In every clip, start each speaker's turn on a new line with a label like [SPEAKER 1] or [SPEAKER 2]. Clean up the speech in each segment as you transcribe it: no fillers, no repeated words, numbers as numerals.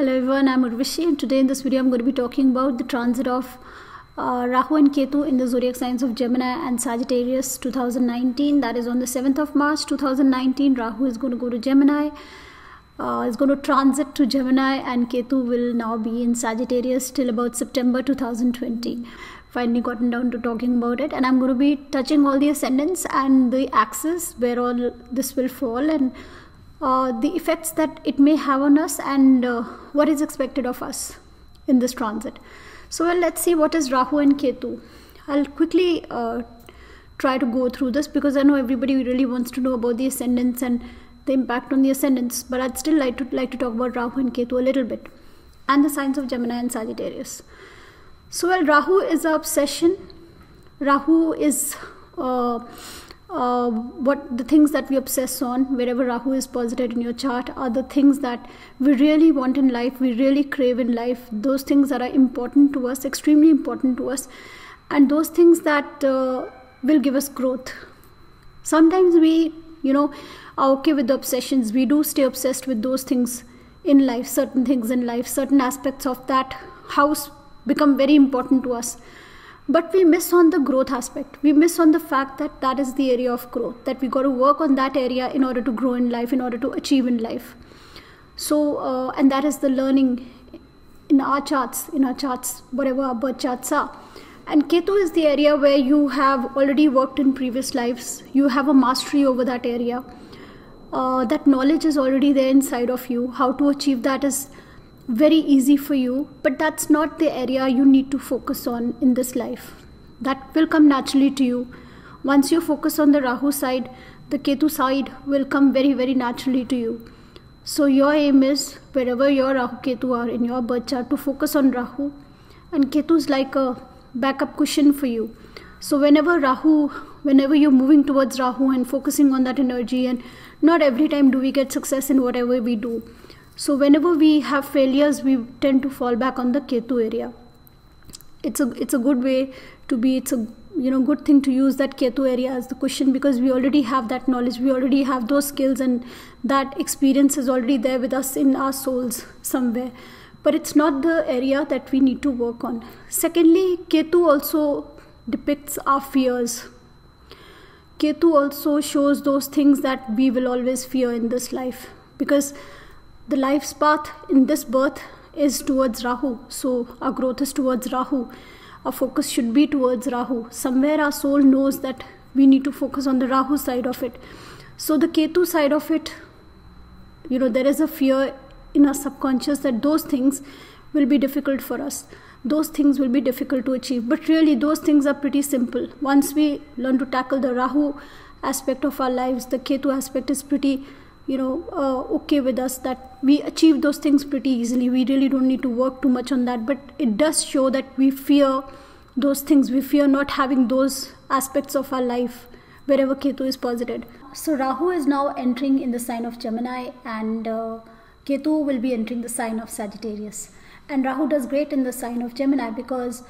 [SPEAKER 1] Hello everyone, I'm Urvashi, and today in this video I'm going to be talking about the transit of Rahu and Ketu in the zodiac signs of Gemini and Sagittarius 2019. That is on the 7th of March 2019. Rahu is going to go to Gemini, is going to transit to Gemini, and Ketu will now be in Sagittarius till about September 2020. Finally gotten down to talking about it, and I'm going to be touching all the ascendants and the axis where all this will fall, and the effects that it may have on us, and what is expected of us in this transit. So let's see what is Rahu and Ketu. I'll quickly try to go through this because I know everybody really wants to know about the ascendants and the impact on the ascendants, but I'd still like to talk about Rahu and Ketu a little bit, and the signs of Gemini and Sagittarius. So Rahu is our obsession. Rahu is what the things that we obsess on. Wherever Rahu is posited in your chart are the things that we really want in life, we really crave in life, those things that are important to us, extremely important to us, and those things that will give us growth. Sometimes we are okay with the obsessions. We do stay obsessed with those things in life, certain things in life, certain aspects of that house become very important to us. But we miss on the growth aspect. We miss on the fact that that is the area of growth, that we got to work on that area in order to grow in life, in order to achieve in life. So, and that is the learning in our charts, whatever our birth charts are. And Ketu is the area where you have already worked in previous lives. You have a mastery over that area. That knowledge is already there inside of you. How to achieve that is very easy for you, but that's not the area you need to focus on in this life. That will come naturally to you. Once you focus on the Rahu side, the Ketu side will come very, very naturally to you. So your aim is, wherever your Rahu Ketu are in your birth chart, to focus on Rahu, and Ketu is like a backup cushion for you. So whenever you're moving towards Rahu and focusing on that energy, and not every time do we get success in whatever we do. So whenever we have failures, we tend to fall back on the Ketu area. It's a good way to be. It's a good thing to use that Ketu area as the cushion, because we already have that knowledge, we already have those skills, and that experience is already there with us in our souls somewhere. But it's not the area that we need to work on. Secondly, Ketu also depicts our fears. Ketu also shows those things that we will always fear in this life, because the life's path in this birth is towards Rahu. So our growth is towards Rahu. Our focus should be towards Rahu. Somewhere our soul knows that we need to focus on the Rahu side of it. So the Ketu side of it, there is a fear in our subconscious that those things will be difficult for us. Those things will be difficult to achieve. But really those things are pretty simple. Once we learn to tackle the Rahu aspect of our lives, the Ketu aspect is pretty okay with us, that we achieve those things pretty easily. We really don't need to work too much on that, but it does show that we fear those things. We fear not having those aspects of our life wherever Ketu is posited. So Rahu is now entering in the sign of Gemini, and Ketu will be entering the sign of Sagittarius. And Rahu does great in the sign of Gemini because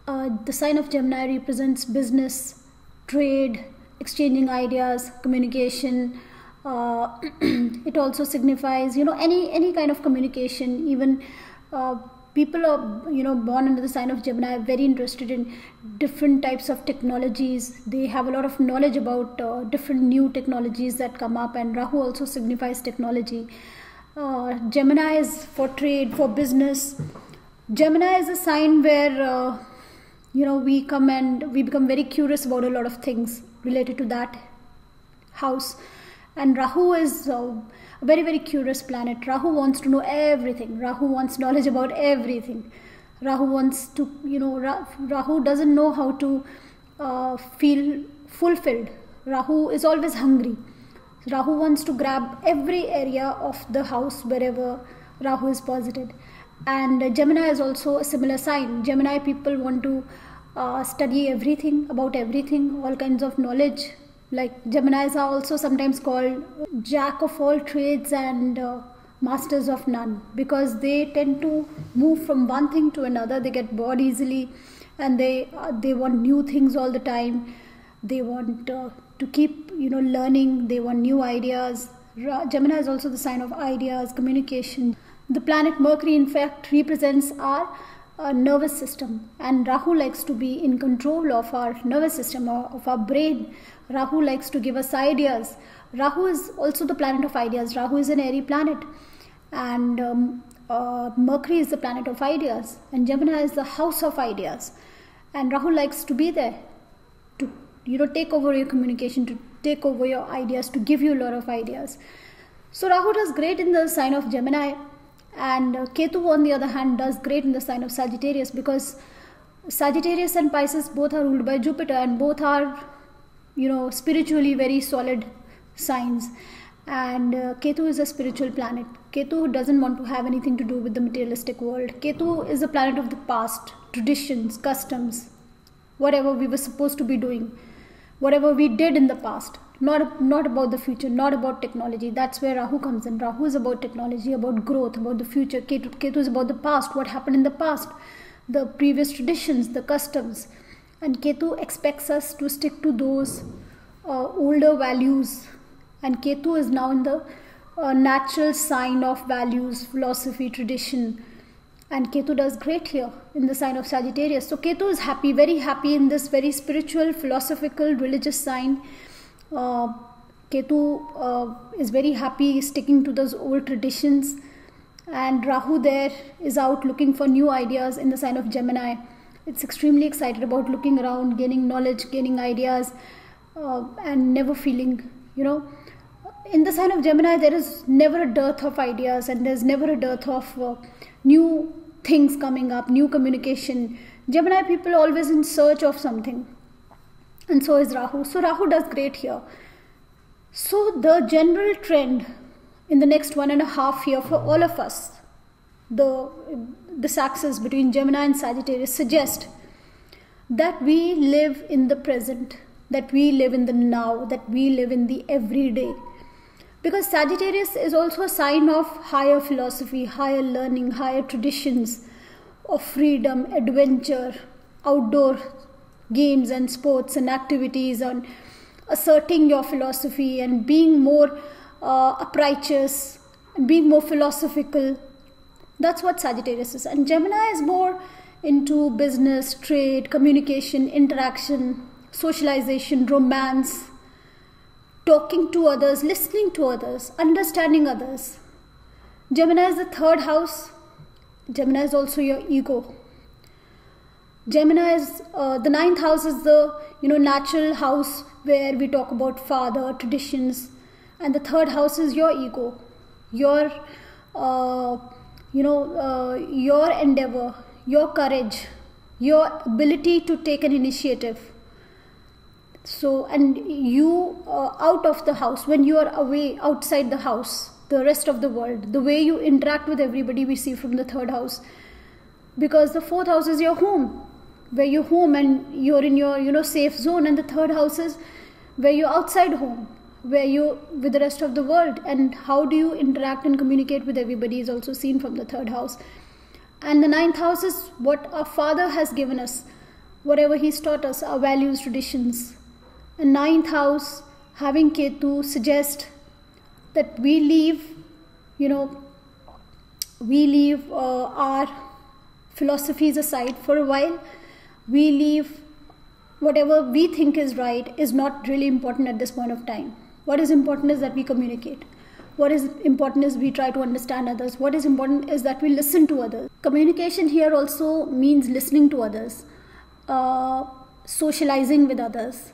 [SPEAKER 1] the sign of Gemini represents business, trade, exchanging ideas, communication. It also signifies any kind of communication. Even people are born under the sign of Gemini are very interested in different types of technologies. They have a lot of knowledge about different new technologies that come up, and Rahu also signifies technology. Gemini is for trade, for business. Gemini is a sign where we become very curious about a lot of things related to that house. And Rahu is a very, very curious planet. Rahu wants to know everything. Rahu wants knowledge about everything. Rahu wants to, Rahu doesn't know how to feel fulfilled. Rahu is always hungry. Rahu wants to grab every area of the house wherever Rahu is posited. And Gemini is also a similar sign. Gemini people want to study everything, about everything, all kinds of knowledge. Like Geminis are also sometimes called jack of all trades and masters of none, because they tend to move from one thing to another. They get bored easily, and they want new things all the time. They want to keep learning. They want new ideas. Gemini is also the sign of ideas, communication. The planet Mercury, in fact, represents our nervous system, and Rahu likes to be in control of our nervous system, or of our brain. Rahu likes to give us ideas. Rahu is also the planet of ideas. Rahu is an Aries planet, and Mercury is the planet of ideas, and Gemini is the house of ideas. And Rahu likes to be there to, take over your communication, to take over your ideas, to give you a lot of ideas. So Rahu does great in the sign of Gemini, and Ketu, on the other hand, does great in the sign of Sagittarius, because Sagittarius and Pisces both are ruled by Jupiter, and both are, spiritually very solid signs. And Ketu is a spiritual planet. Ketu doesn't want to have anything to do with the materialistic world. Ketu is a planet of the past, traditions, customs, whatever we were supposed to be doing, whatever we did in the past. Not about the future, not about technology. That's where Rahu comes in. Rahu is about technology, about growth, about the future. Ketu is about the past, what happened in the past, the previous traditions, the customs. And Ketu expects us to stick to those older values. And Ketu is now in the natural sign of values, philosophy, tradition. And Ketu does great here in the sign of Sagittarius. So Ketu is happy, very happy in this very spiritual, philosophical, religious sign. Ketu is very happy sticking to those old traditions, and Rahu there is out looking for new ideas in the sign of Gemini. It's extremely excited about looking around, gaining knowledge, gaining ideas, and never feeling, in the sign of Gemini there is never a dearth of ideas, and there's never a dearth of new things coming up, new communication. Gemini people are always in search of something. And so is Rahu. So Rahu does great here. So the general trend in the next 1.5 years for all of us, this axis between Gemini and Sagittarius, suggest that we live in the present, that we live in the now, that we live in the everyday. Because Sagittarius is also a sign of higher philosophy, higher learning, higher traditions of freedom, adventure, outdoor games and sports and activities, on asserting your philosophy and being more uprighteous and being more philosophical. That's what Sagittarius is. And Gemini is more into business, trade, communication, interaction, socialization, romance, talking to others, listening to others, understanding others. Gemini is the third house. Gemini is also your ego. Gemini is the ninth house is the natural house where we talk about father, traditions, and the third house is your ego, your your endeavor, your courage, your ability to take an initiative. So, and you out of the house, when you are away outside the house, the rest of the world, the way you interact with everybody we see from the third house, because the fourth house is your home, where you're home and you're in your safe zone, and the third house is where you're outside home, where you're with the rest of the world, and how do you interact and communicate with everybody is also seen from the third house. And the ninth house is what our father has given us, whatever he's taught us, our values, traditions. And ninth house having Ketu suggest that we leave our philosophies aside for a while. We leave whatever we think is right is not really important at this point of time. What is important is that we communicate. What is important is we try to understand others. What is important is that we listen to others. Communication here also means listening to others, socializing with others,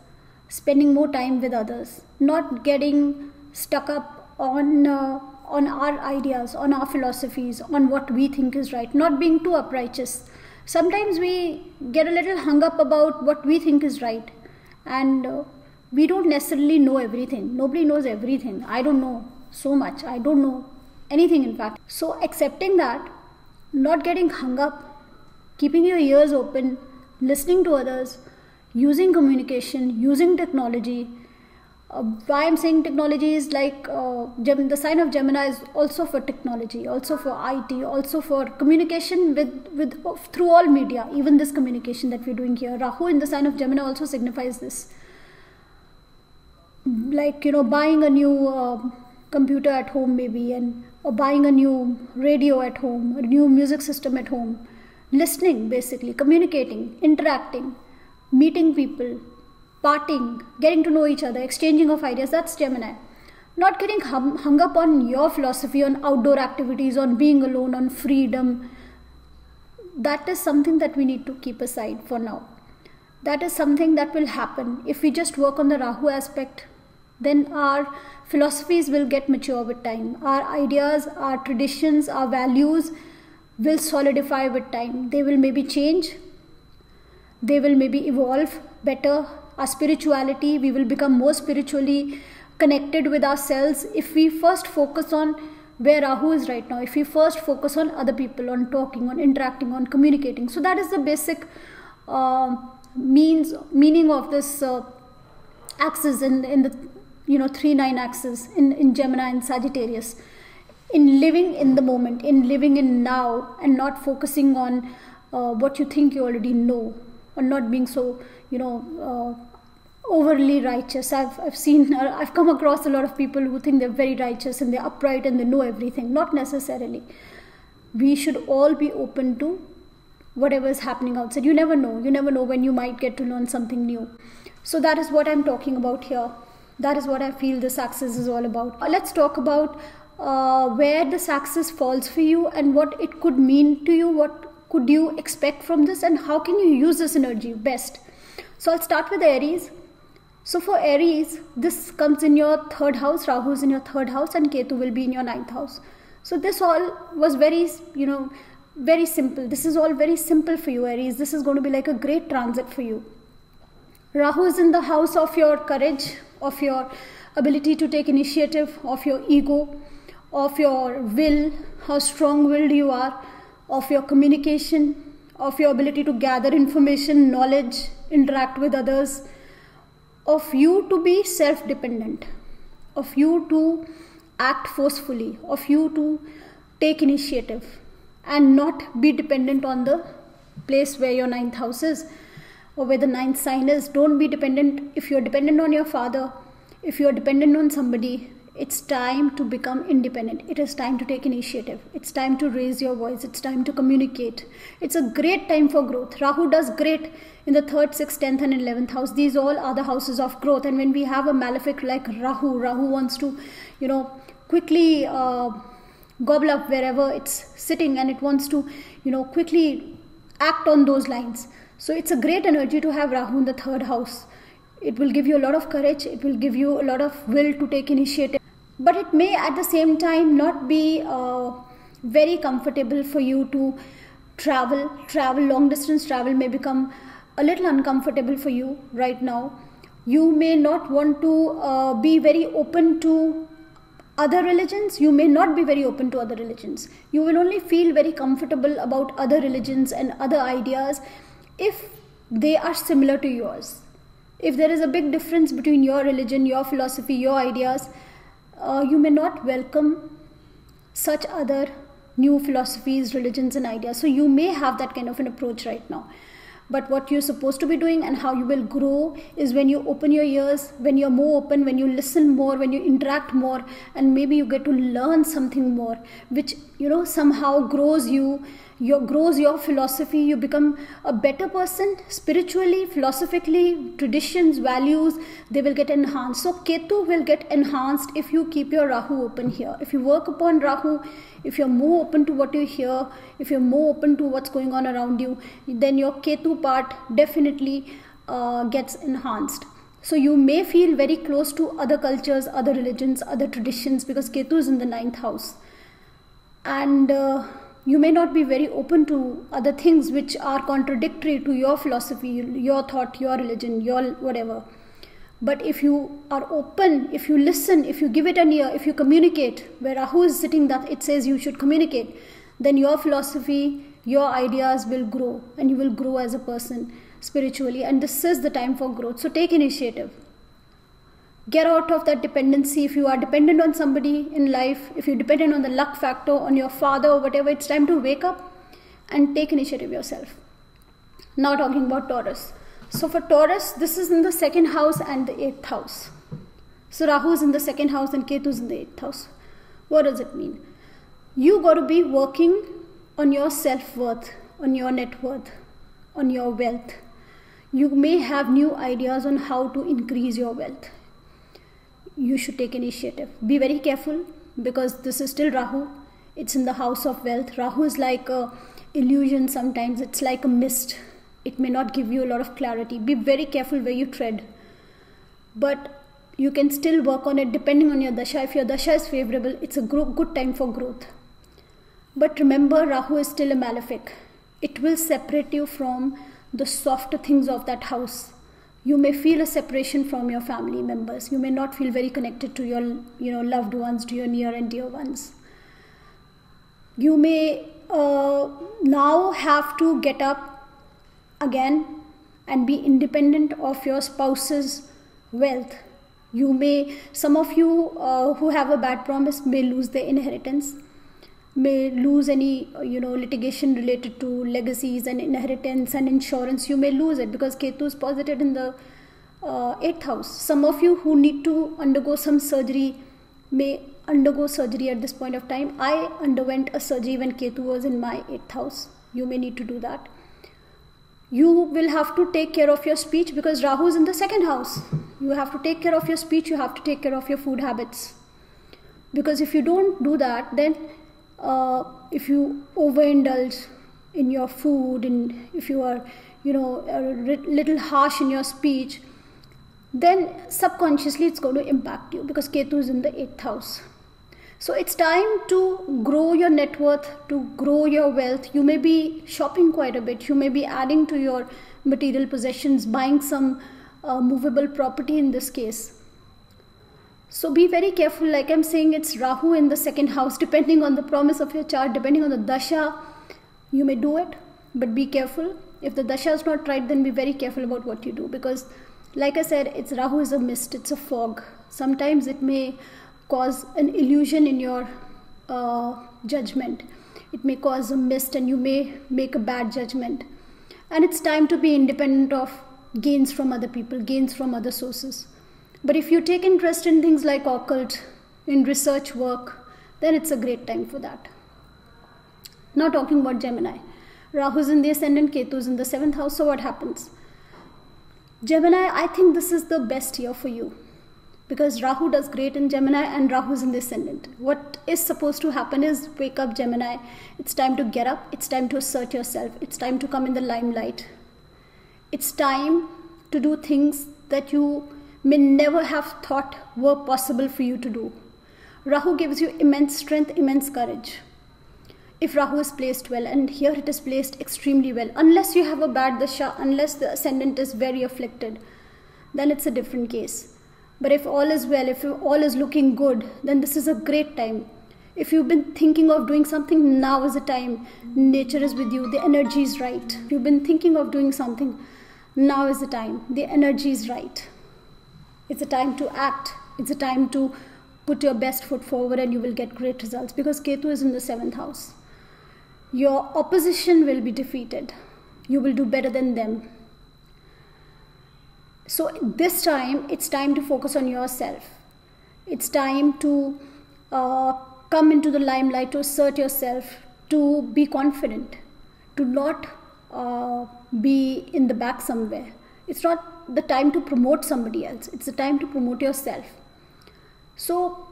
[SPEAKER 1] spending more time with others, not getting stuck up on our ideas, on our philosophies, on what we think is right, not being too uprighteous. Sometimes we get a little hung up about what we think is right, and we don't necessarily know everything. Nobody knows everything. I don't know so much. I don't know anything, in fact. So accepting that, not getting hung up, keeping your ears open, listening to others, using communication, using technology. Why I'm saying technology is like the sign of Gemini is also for technology, also for IT, also for communication with through all media, even this communication that we're doing here. Rahu in the sign of Gemini also signifies this. Like, buying a new computer at home maybe, and or buying a new radio at home, a new music system at home. Listening, basically, communicating, interacting, meeting people, partying, getting to know each other, exchanging of ideas. That's Gemini. Not getting hung up on your philosophy, on outdoor activities, on being alone, on freedom. That is something that we need to keep aside for now. That is something that will happen if we just work on the Rahu aspect. Then our philosophies will get mature with time. Our ideas, our traditions, our values will solidify with time. They will maybe change. They will maybe evolve better. Our spirituality, we will become more spiritually connected with ourselves if we first focus on where Rahu is right now. If we first focus on other people, on talking, on interacting, on communicating. So that is the basic meaning of this axis in the 3-9 axis in Gemini and Sagittarius. In living in the moment, in living in now, and not focusing on what you think you already know, or not being so overly righteous. I've come across a lot of people who think they're very righteous and they're upright and they know everything. Not necessarily. We should all be open to whatever is happening outside. You never know when you might get to learn something new. So that is what I'm talking about here. That is what I feel this axis is all about. Let's talk about where this axis falls for you and what it could mean to you. What could you expect from this, and how can you use this energy best? So I'll start with Aries. So for Aries, this comes in your 3rd house. Rahu is in your 3rd house and Ketu will be in your 9th house. So this all was very simple. This is all very simple for you, Aries. This is going to be like a great transit for you. Rahu is in the house of your courage, of your ability to take initiative, of your ego, of your will, how strong-willed you are, of your communication, of your ability to gather information, knowledge, interact with others, of you to be self-dependent, of you to act forcefully, of you to take initiative and not be dependent on the place where your 9th house is or where the 9th sign is. Don't be dependent. If you're dependent on your father, if you're dependent on somebody, it's time to become independent. It is time to take initiative. It's time to raise your voice. It's time to communicate. It's a great time for growth. Rahu does great in the 3rd, 6th, 10th and 11th house. These all are the houses of growth. And when we have a malefic like Rahu wants to, quickly gobble up wherever it's sitting, and it wants to, quickly act on those lines. So it's a great energy to have Rahu in the 3rd house. It will give you a lot of courage. It will give you a lot of will to take initiative. But it may at the same time not be very comfortable for you to travel. Long distance travel may become a little uncomfortable for you right now. You may not want to be very open to other religions. You may not be very open to other religions. You will only feel very comfortable about other religions and other ideas if they are similar to yours. If there is a big difference between your religion, your philosophy, your ideas, you may not welcome such other new philosophies, religions and ideas. So you may have that kind of an approach right now. But what you're supposed to be doing and how you will grow is when you open your ears, when you're more open, when you listen more, when you interact more, and maybe you get to learn something more, which, somehow grows your philosophy. You become a better person spiritually, philosophically, traditions, values, they will get enhanced. So Ketu will get enhanced if you keep your Rahu open here. If you work upon Rahu, if you're more open to what you hear, if you're more open to what's going on around you, then your Ketu part definitely gets enhanced. So you may feel very close to other cultures, other religions, other traditions, because Ketu is in the 9th house. And you may not be very open to other things which are contradictory to your philosophy, your thought, your religion, your whatever. But if you are open, if you listen, if you give it an ear, if you communicate, where Rahu is sitting, that it says you should communicate, then your philosophy, your ideas will grow, and you will grow as a person spiritually. And this is the time for growth. So take initiative. Get out of that dependency. If you are dependent on somebody in life, if you're dependent on the luck factor, on your father or whatever, it's time to wake up and take initiative yourself. Now talking about Taurus. So for Taurus, this is in the 2nd house and the 8th house. So Rahu is in the 2nd house and Ketu is in the 8th house. What does it mean? You got to be working on your self-worth, on your net worth, on your wealth. You may have new ideas on how to increase your wealth. You should take initiative. Be very careful, because this is still Rahu. It's in the house of wealth. Rahu is like a illusion sometimes. It's like a mist. It may not give you a lot of clarity. Be very careful where you tread. But you can still work on it depending on your dasha. If your dasha is favorable, it's a good time for growth. But remember, Rahu is still a malefic. It will separate you from the softer things of that house. You may feel a separation from your family members. You may not feel very connected to your loved ones, to your near and dear ones. You may now have to get up again and be independent of your spouse's wealth. Some of you who have a bad promise may lose their inheritance, may lose any litigation related to legacies and inheritance and insurance. You may lose it because Ketu is posited in the 8th house. Some of you who need to undergo some surgery may undergo surgery at this point of time. I underwent a surgery when Ketu was in my 8th house. You may need to do that. You will have to take care of your speech because Rahu is in the 2nd house. You have to take care of your speech. You have to take care of your food habits. Because if you don't do that, then if you overindulge in your food, and if you are a little harsh in your speech, then subconsciously it's going to impact you, because Ketu is in the 8th house. So it's time to grow your net worth, to grow your wealth. You may be shopping quite a bit. You may be adding to your material possessions, buying some movable property in this case. So be very careful. Like I'm saying, it's Rahu in the 2nd house. Depending on the promise of your chart, depending on the dasha, you may do it. But be careful. If the dasha is not right, then be very careful about what you do. Because like I said, Rahu is a mist. It's a fog. Sometimes it may cause an illusion in your judgment. It may cause a mist and you may make a bad judgment. And it's time to be independent of gains from other people, gains from other sources. But if you take interest in things like occult, in research work, then it's a great time for that. Now talking about Gemini. Rahu is in the ascendant, Ketu is in the 7th house. So what happens? Gemini, I think this is the best year for you, because Rahu does great in Gemini and Rahu is in the ascendant. What is supposed to happen is, wake up Gemini. It's time to get up. It's time to assert yourself. It's time to come in the limelight. It's time to do things that you may never have thought were possible for you to do. Rahu gives you immense strength, immense courage. If Rahu is placed well, and here it is placed extremely well, unless you have a bad dasha, unless the ascendant is very afflicted, then it's a different case. But if all is well, if all is looking good, then this is a great time. If you've been thinking of doing something, now is the time. Nature is with you, the energy is right. If you've been thinking of doing something, now is the time. The energy is right. It's a time to act. It's a time to put your best foot forward and you will get great results, because Ketu is in the 7th house. Your opposition will be defeated. You will do better than them. So this time, it's time to focus on yourself. It's time to come into the limelight, to assert yourself, to be confident, to not be in the back somewhere. It's not the time to promote somebody else. It's the time to promote yourself. So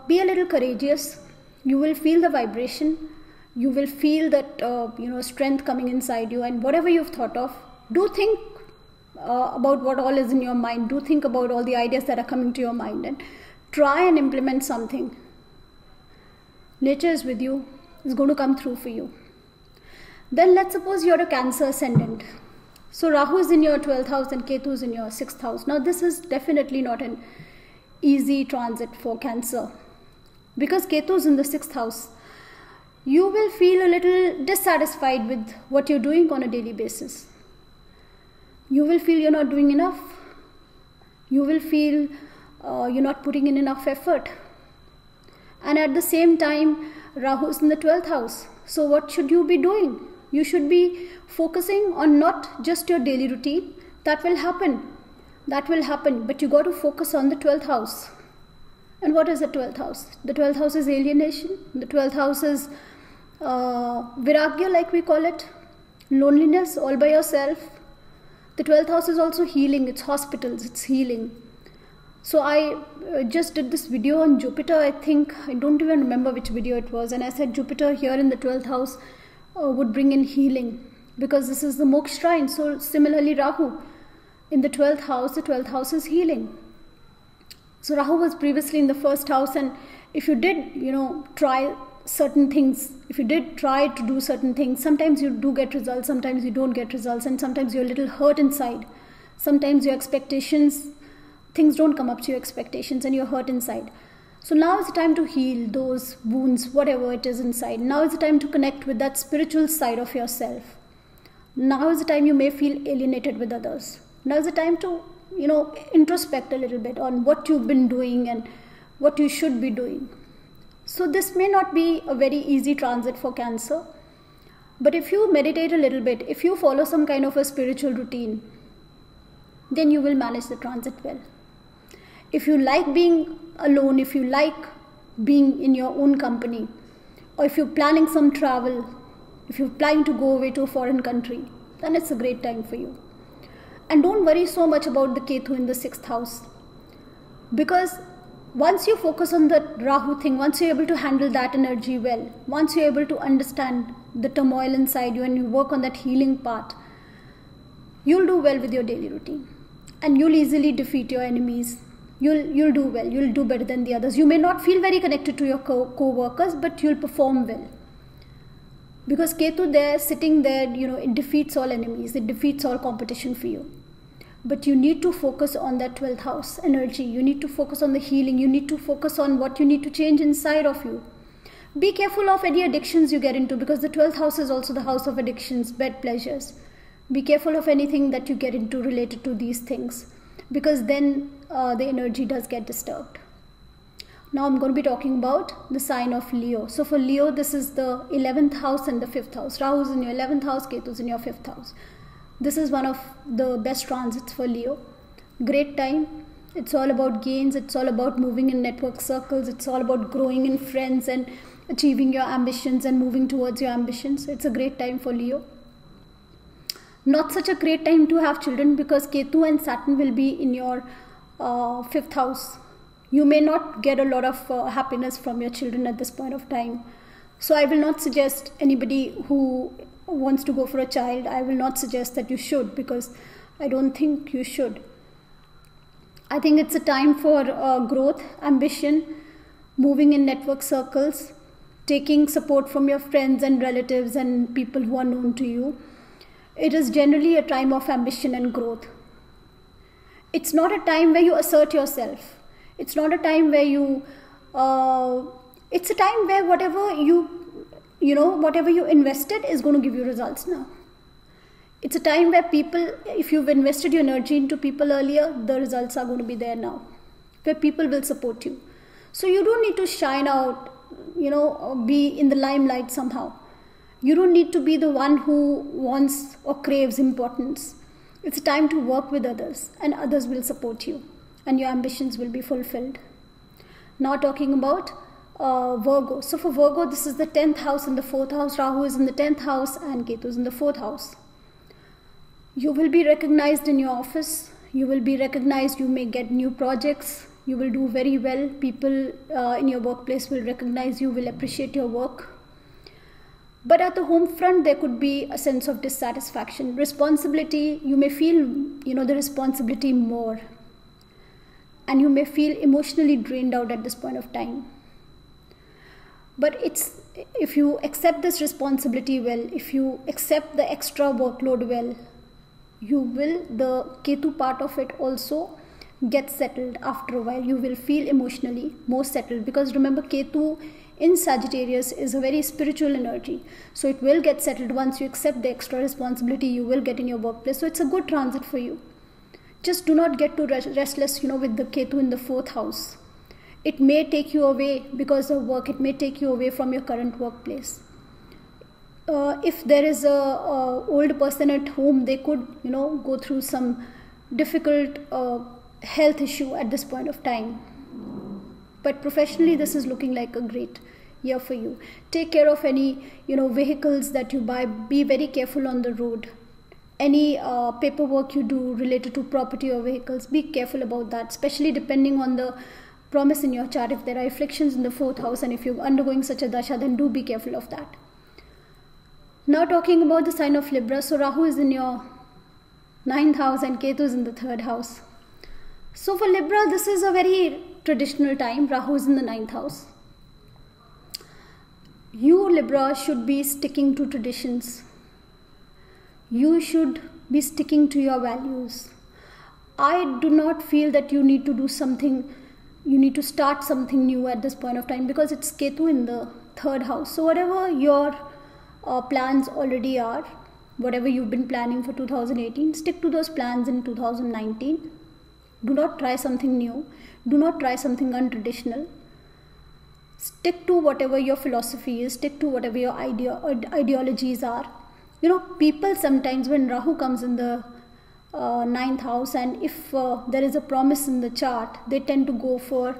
[SPEAKER 1] be a little courageous. You will feel the vibration. You will feel that strength coming inside you, and whatever you've thought of, do think about what all is in your mind. Do think about all the ideas that are coming to your mind and try and implement something. Nature is with you. It's going to come through for you. Then let's suppose you're a Cancer ascendant. So Rahu is in your 12th house and Ketu is in your 6th house. Now this is definitely not an easy transit for Cancer, because Ketu is in the 6th house. You will feel a little dissatisfied with what you're doing on a daily basis. You will feel you're not doing enough. You will feel you're not putting in enough effort. And at the same time, Rahu is in the 12th house. So what should you be doing? You should be focusing on not just your daily routine. That will happen. That will happen. But you got to focus on the 12th house. And what is the 12th house? The 12th house is alienation. The 12th house is viragya, like we call it. Loneliness, all by yourself. The 12th house is also healing. It's hospitals, it's healing. So I just did this video on Jupiter. I don't even remember which video it was. And I said Jupiter here in the 12th house would bring in healing, because this is the moksha shrine. So similarly, Rahu in the 12th house is healing. So Rahu was previously in the first house, and if you did, try certain things, if you did try to do certain things, sometimes you do get results, sometimes you don't get results, and sometimes you're a little hurt inside. Sometimes your expectations, things don't come up to your expectations and you're hurt inside. So now is the time to heal those wounds, whatever it is inside. Now is the time to connect with that spiritual side of yourself. Now is the time you may feel alienated with others. Now is the time to, introspect a little bit on what you've been doing and what you should be doing. So this may not be a very easy transit for Cancer, but if you meditate a little bit, if you follow some kind of a spiritual routine, then you will manage the transit well. If you like being alone, if you like being in your own company, or if you're planning some travel, if you're planning to go away to a foreign country, then it's a great time for you. And don't worry so much about the Ketu in the 6th house, because once you focus on the Rahu thing, once you're able to handle that energy well, once you're able to understand the turmoil inside you and you work on that healing part, you'll do well with your daily routine. And you'll easily defeat your enemies. You'll do well. You'll do better than the others. You may not feel very connected to your co-workers, but you'll perform well. Because Ketu there, sitting there, it defeats all enemies. It defeats all competition for you. But you need to focus on that 12th house energy. You need to focus on the healing. You need to focus on what you need to change inside of you. Be careful of any addictions you get into, because the 12th house is also the house of addictions, bed pleasures. Be careful of anything that you get into related to these things, because then the energy does get disturbed. Now I'm going to be talking about the sign of Leo. So for Leo, this is the 11th house and the 5th house. Rahu is in your 11th house, Ketu is in your 5th house. This is one of the best transits for Leo. Great time. It's all about gains. It's all about moving in network circles. It's all about growing in friends and achieving your ambitions and moving towards your ambitions. It's a great time for Leo. Not such a great time to have children, because Ketu and Saturn will be in your 5th house. You may not get a lot of happiness from your children at this point of time. So I will not suggest anybody who wants to go for a child, I will not suggest that you should, because I don't think you should. I think it's a time for growth, ambition, moving in network circles, taking support from your friends and relatives and people who are known to you. It is generally a time of ambition and growth. It's not a time where you assert yourself. It's not a time where you, it's a time where whatever you invested is going to give you results now. It's a time where people, if you've invested your energy into people earlier, the results are going to be there now, where people will support you. So you don't need to shine out, or be in the limelight somehow. You don't need to be the one who wants or craves importance. It's time to work with others, and others will support you, and your ambitions will be fulfilled. Now talking about Virgo. So for Virgo, this is the 10th house and the 4th house. Rahu is in the 10th house and Ketu is in the 4th house. You will be recognized in your office. You will be recognized. You may get new projects. You will do very well. People in your workplace will recognize you, will appreciate your work. But at the home front, there could be a sense of dissatisfaction. Responsibility, you may feel, the responsibility more. And you may feel emotionally drained out at this point of time. But if you accept this responsibility well, if you accept the extra workload well, the Ketu part of it also get settled after a while. You will feel emotionally more settled, because remember, Ketu in Sagittarius is a very spiritual energy. So it will get settled once you accept the extra responsibility you will get in your workplace. So it's a good transit for you. Just do not get too restless, with the Ketu in the 4th house. It may take you away because of work. It may take you away from your current workplace. If there is a old person at home, they could, go through some difficult health issue at this point of time. But professionally, this is looking like a great year for you. Take care of any, vehicles that you buy. Be very careful on the road. Any paperwork you do related to property or vehicles, be careful about that, especially depending on the promise in your chart. If there are afflictions in the 4th house and if you're undergoing such a dasha, then do be careful of that. Now talking about the sign of Libra. So Rahu is in your 9th house and Ketu is in the 3rd house. So for Libra, this is a very traditional time. Rahu is in the 9th house. You, Libra, should be sticking to traditions. You should be sticking to your values. I do not feel that you need to do something, you need to start something new at this point of time, because it's Ketu in the 3rd house. So whatever your plans already are, whatever you've been planning for 2018, stick to those plans in 2019. Do not try something new. Do not try something untraditional. Stick to whatever your philosophy is. Stick to whatever your ideologies are. People sometimes, when Rahu comes in the 9th house, and if there is a promise in the chart, they tend to go for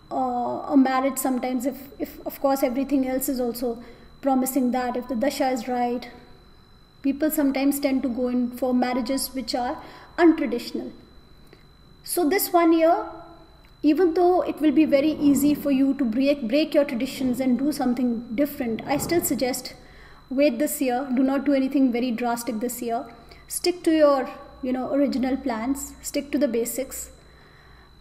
[SPEAKER 1] a marriage sometimes, if of course everything else is also promising that, if the dasha is right. People sometimes tend to go in for marriages which are untraditional. So this one year, even though it will be very easy for you to break your traditions and do something different, I still suggest wait this year. Do not do anything very drastic this year. Stick to your original plans. Stick to the basics.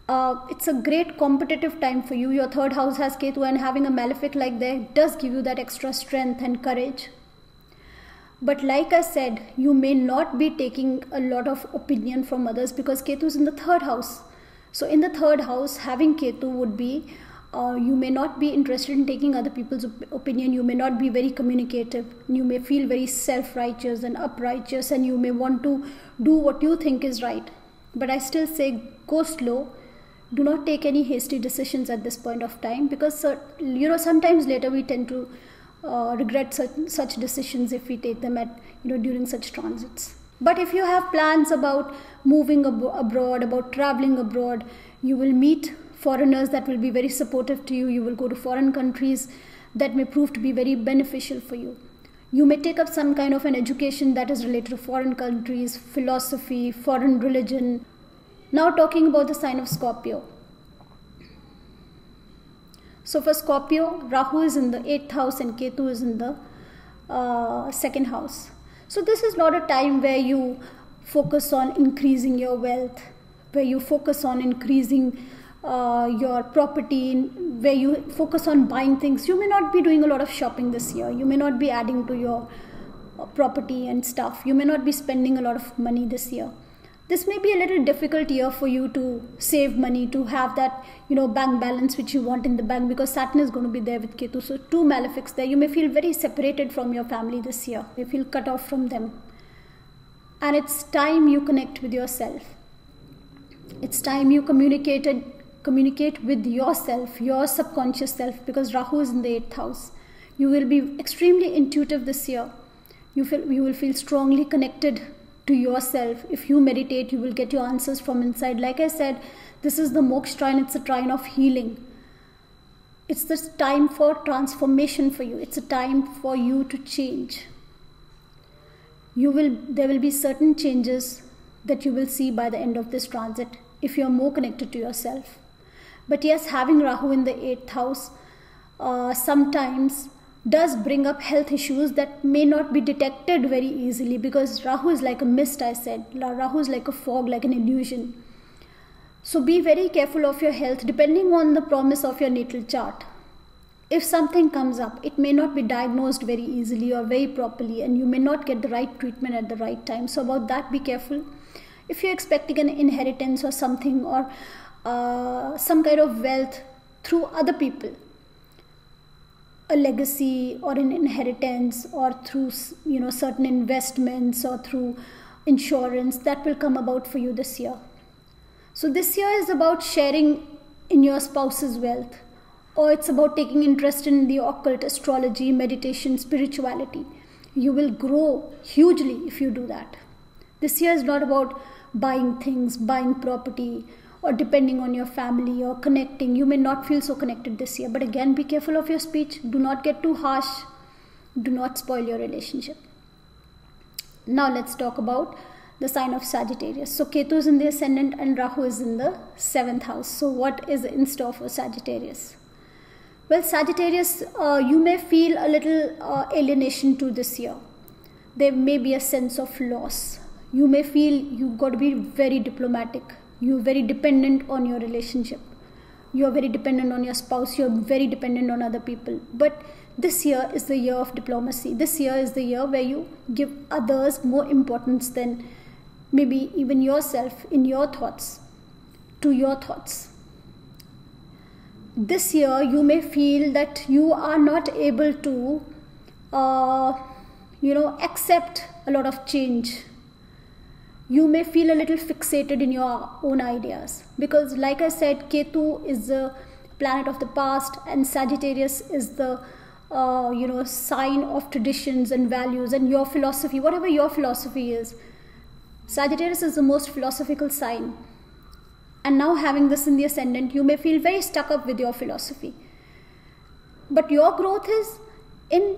[SPEAKER 1] It's a great competitive time for you. Your 3rd house has Ketu, and having a malefic like that does give you that extra strength and courage. But like I said, you may not be taking a lot of opinion from others, because Ketu is in the 3rd house. So in the 3rd house, having Ketu would be, you may not be interested in taking other people's opinion. You may not be very communicative. You may feel very self-righteous and uprighteous, and you may want to do what you think is right. But I still say go slow. Do not take any hasty decisions at this point of time, because sometimes later we tend to regret such decisions if we take them at during such transits. But if you have plans about moving abroad, about traveling abroad, you will meet foreigners that will be very supportive to you. You will go to foreign countries that may prove to be very beneficial for you. You may take up some kind of an education that is related to foreign countries, philosophy, foreign religion. Now talking about the sign of Scorpio. So for Scorpio, Rahu is in the 8th house and Ketu is in the 2nd house. So this is not a time where you focus on increasing your wealth, where you focus on increasing your property, where you focus on buying things. You may not be doing a lot of shopping this year. You may not be adding to your property and stuff. You may not be spending a lot of money this year. This may be a little difficult year for you to save money, to have that bank balance which you want in the bank, because Saturn is going to be there with Ketu. So 2 malefics there. You may feel very separated from your family this year. You feel cut off from them. And it's time you connect with yourself. It's time you communicate with yourself, your subconscious self, because Rahu is in the 8th house. You will be extremely intuitive this year. You will feel strongly connected to yourself. If you meditate, you will get your answers from inside. Like I said, this is the moksha trine. It's a trine of healing. It's this time for transformation for you. It's a time for you to change. There will be certain changes that you will see by the end of this transit if you are more connected to yourself. But yes, having Rahu in the 8th house sometimes does bring up health issues that may not be detected very easily, because Rahu is like a mist, I said. Rahu is like a fog, like an illusion. So be very careful of your health depending on the promise of your natal chart. If something comes up, it may not be diagnosed very easily or very properly, and you may not get the right treatment at the right time. So about that, be careful. If you're expecting an inheritance or something, or some kind of wealth through other people, a legacy or an inheritance, or through certain investments or through insurance, that will come about for you this year. So this year is about sharing in your spouse's wealth, or it's about taking interest in the occult, astrology, meditation, spirituality. You will grow hugely if you do that. This year is not about buying things, buying property, or depending on your family or connecting. You may not feel so connected this year, but again, be careful of your speech. Do not get too harsh. Do not spoil your relationship. Now let's talk about the sign of Sagittarius. So Ketu is in the ascendant and Rahu is in the 7th house. So what is in store for Sagittarius? Well, Sagittarius, you may feel a little alienation to this year. There may be a sense of loss. You may feel you've got to be very diplomatic. You're very dependent on your relationship. You're very dependent on your spouse. You're very dependent on other people. But this year is the year of diplomacy. This year is the year where you give others more importance than maybe even yourself in your thoughts, to your thoughts. This year you may feel that you are not able to, accept a lot of change. You may feel a little fixated in your own ideas because, like I said, Ketu is the planet of the past and Sagittarius is the sign of traditions and values and your philosophy, whatever your philosophy is. Sagittarius is the most philosophical sign. And now having this in the ascendant, you may feel very stuck up with your philosophy. But your growth is in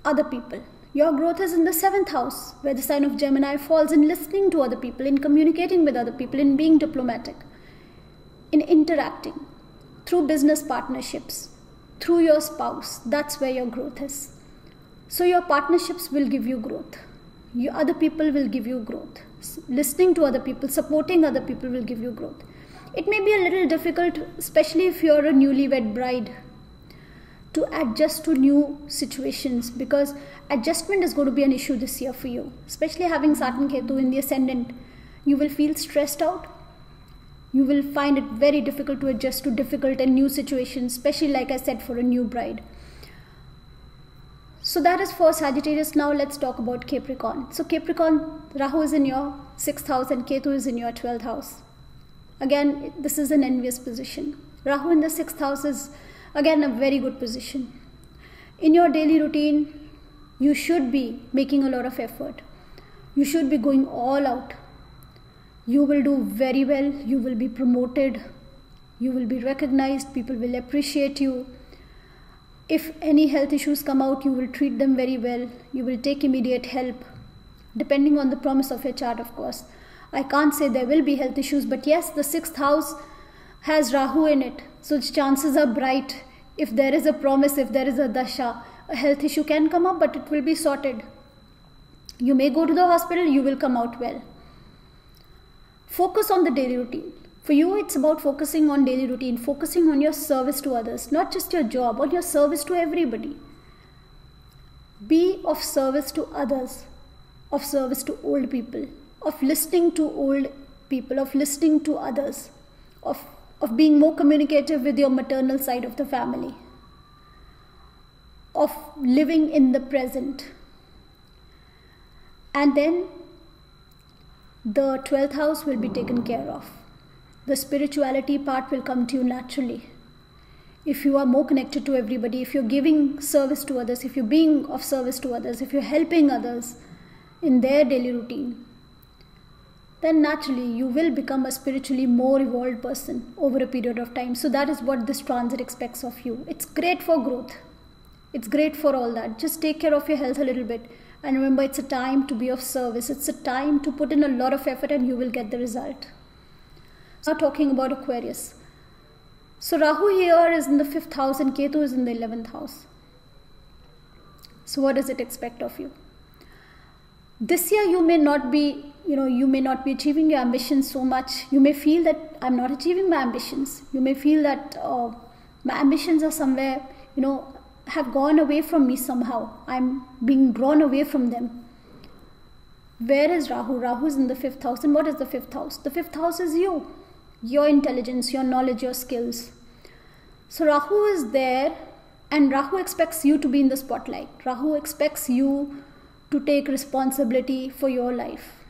[SPEAKER 1] other people. Your growth is in the 7th house, where the sign of Gemini falls, in listening to other people, in communicating with other people, in being diplomatic, in interacting, through business partnerships, through your spouse. That's where your growth is. So your partnerships will give you growth. Other people will give you growth. Listening to other people, supporting other people will give you growth. It may be a little difficult, especially if you're a newlywed bride, to adjust to new situations, because adjustment is going to be an issue this year for you. Especially having Saturn Ketu in the ascendant, you will feel stressed out. You will find it very difficult to adjust to difficult and new situations, especially, like I said, for a new bride. So that is for Sagittarius. Now let's talk about Capricorn. So Capricorn, Rahu is in your 6th house and Ketu is in your 12th house. Again, this is an envious position. Rahu in the 6th house is again a very good position. In your daily routine, you should be making a lot of effort. You should be going all out. You will do very well. You will be promoted. You will be recognized. People will appreciate you. If any health issues come out, you will treat them very well. You will take immediate help, depending on the promise of your chart, of course. I can't say there will be health issues, but yes, the 6th house has Rahu in it. So the chances are bright. If there is a promise, if there is a dasha, a health issue can come up, but it will be sorted. You may go to the hospital, you will come out well. Focus on the daily routine. For you, it's about focusing on daily routine, focusing on your service to others, not just your job, or your service to everybody. Be of service to others, of service to old people, of listening to old people, of listening to others, of being more communicative with your maternal side of the family, of living in the present. And then the 12th house will be taken care of. The spirituality part will come to you naturally. If you are more connected to everybody, if you're giving service to others, if you're being of service to others, if you're helping others in their daily routine, then naturally you will become a spiritually more evolved person over a period of time. So that is what this transit expects of you. It's great for growth. It's great for all that. Just take care of your health a little bit. And remember, it's a time to be of service. It's a time to put in a lot of effort and you will get the result. Now talking about Aquarius. So Rahu here is in the 5th house and Ketu is in the 11th house. So what does it expect of you? This year you may not be achieving your ambitions so much. You may feel that I'm not achieving my ambitions. You may feel that my ambitions are somewhere, have gone away from me somehow. I'm being drawn away from them. Where is Rahu? Rahu is in the 5th house. And what is the 5th house? The 5th house is you. Your intelligence, your knowledge, your skills. So Rahu is there and Rahu expects you to be in the spotlight. Rahu expects you to take responsibility for your life.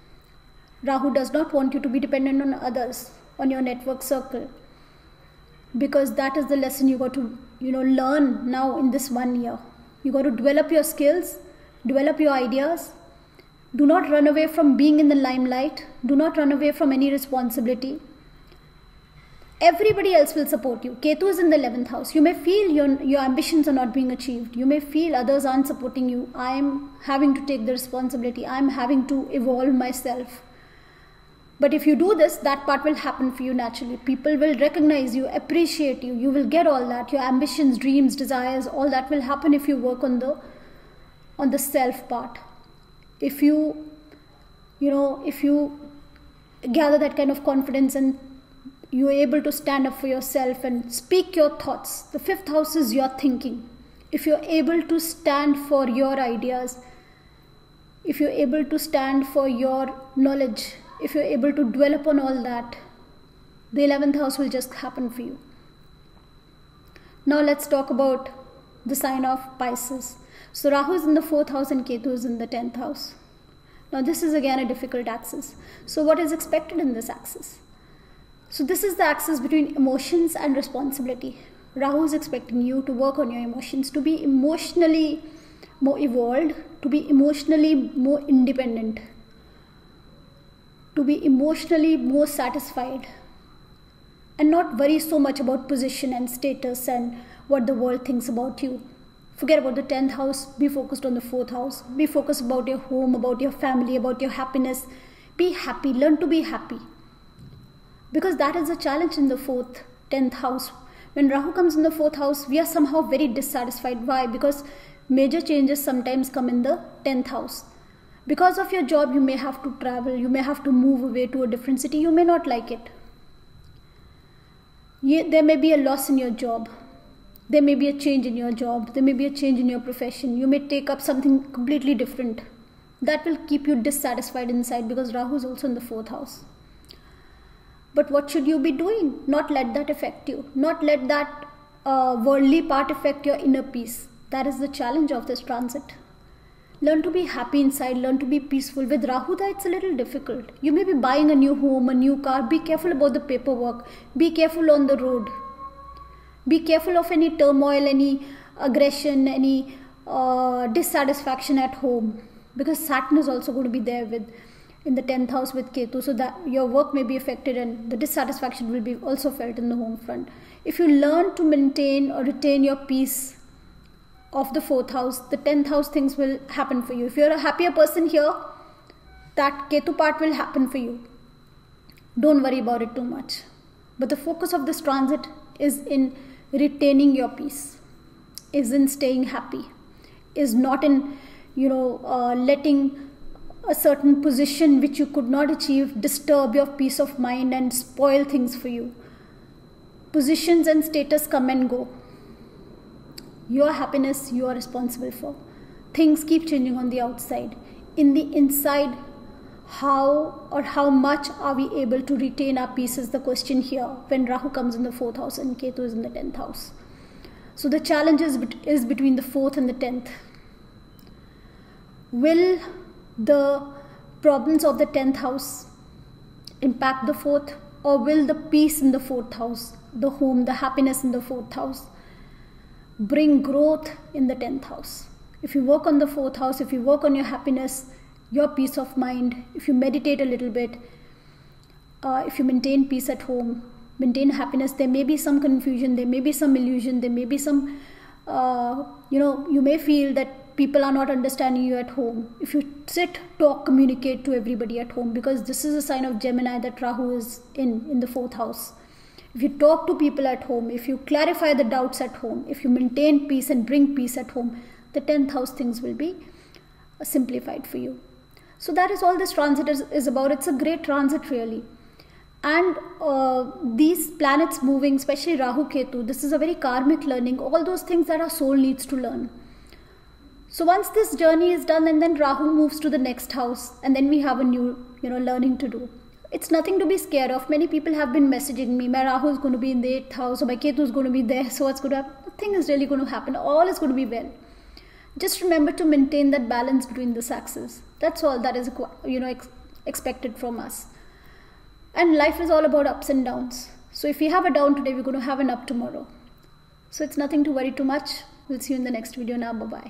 [SPEAKER 1] Rahu does not want you to be dependent on others, on your network circle. Because that is the lesson you got to, learn now in this 1 year. You got to develop your skills, develop your ideas. Do not run away from being in the limelight. Do not run away from any responsibility. Everybody else will support you. Ketu is in the 11th house. You may feel your ambitions are not being achieved. You may feel others aren't supporting you. I'm having to take the responsibility. I'm having to evolve myself. But if you do this, that part will happen for you naturally. People will recognize you, appreciate you. You will get all that. Your ambitions, dreams, desires, all that will happen if you work on the self part. If you gather that kind of confidence and you're able to stand up for yourself and speak your thoughts. The 5th house is your thinking. If you're able to stand for your ideas, if you're able to stand for your knowledge, if you're able to dwell upon all that, the 11th house will just happen for you. Now let's talk about the sign of Pisces. So Rahu is in the 4th house and Ketu is in the 10th house. Now this is again a difficult axis. So what is expected in this axis? So this is the axis between emotions and responsibility. Rahu is expecting you to work on your emotions, to be emotionally more evolved, to be emotionally more independent, to be emotionally more satisfied, and not worry so much about position and status and what the world thinks about you. Forget about the 10th house, be focused on the 4th house, be focused about your home, about your family, about your happiness. Be happy, learn to be happy. Because that is a challenge in the 4th, 10th house. When Rahu comes in the 4th house, we are somehow very dissatisfied. Why? Because major changes sometimes come in the 10th house. Because of your job, you may have to travel, you may have to move away to a different city, you may not like it. There may be a loss in your job. There may be a change in your job. There may be a change in your profession. You may take up something completely different. That will keep you dissatisfied inside because Rahu is also in the 4th house. But what should you be doing? Not let that affect you. Not let that worldly part affect your inner peace. That is the challenge of this transit. Learn to be happy inside. Learn to be peaceful. With Rahu, it's a little difficult. You may be buying a new home, a new car. Be careful about the paperwork. Be careful on the road. Be careful of any turmoil, any aggression, any dissatisfaction at home. Because Saturn is also going to be there in the 10th house with Ketu, so that your work may be affected and the dissatisfaction will be also felt in the home front. If you learn to maintain or retain your peace of the 4th house, the 10th house things will happen for you. If you're a happier person here, that Ketu part will happen for you. Don't worry about it too much. But the focus of this transit is in retaining your peace, is in staying happy, is not in letting a certain position which you could not achieve disturb your peace of mind and spoil things for you. Positions and status come and go. Your happiness you are responsible for. Things keep changing on the outside. In the inside, how much are we able to retain our peace is the question here when Rahu comes in the 4th house and Ketu is in the 10th house. So the challenge is between the 4th and the 10th. Will the problems of the 10th house impact the 4th, or will the peace in the 4th house, the home, the happiness in the 4th house bring growth in the 10th house? If you work on the 4th house, if you work on your happiness, your peace of mind, if you meditate a little bit, if you maintain peace at home, maintain happiness, there may be some confusion, there may be some illusion, there may be some, you may feel that people are not understanding you at home. If you sit, talk, communicate to everybody at home, because this is a sign of Gemini that Rahu is in the 4th house. If you talk to people at home, if you clarify the doubts at home, if you maintain peace and bring peace at home, the 10th house things will be simplified for you. So that is all this transit is about. It's a great transit really. And these planets moving, especially Rahu Ketu, this is a very karmic learning, all those things that our soul needs to learn. So once this journey is done and then Rahu moves to the next house and then we have a new, learning to do. It's nothing to be scared of. Many people have been messaging me, my Rahu is going to be in the 8th house or my Ketu is going to be there. So what's going to happen? Nothing is really going to happen. All is going to be well. Just remember to maintain that balance between the axes. That's all that is, expected from us. And life is all about ups and downs. So if we have a down today, we're going to have an up tomorrow. So it's nothing to worry too much. We'll see you in the next video now. Bye-bye.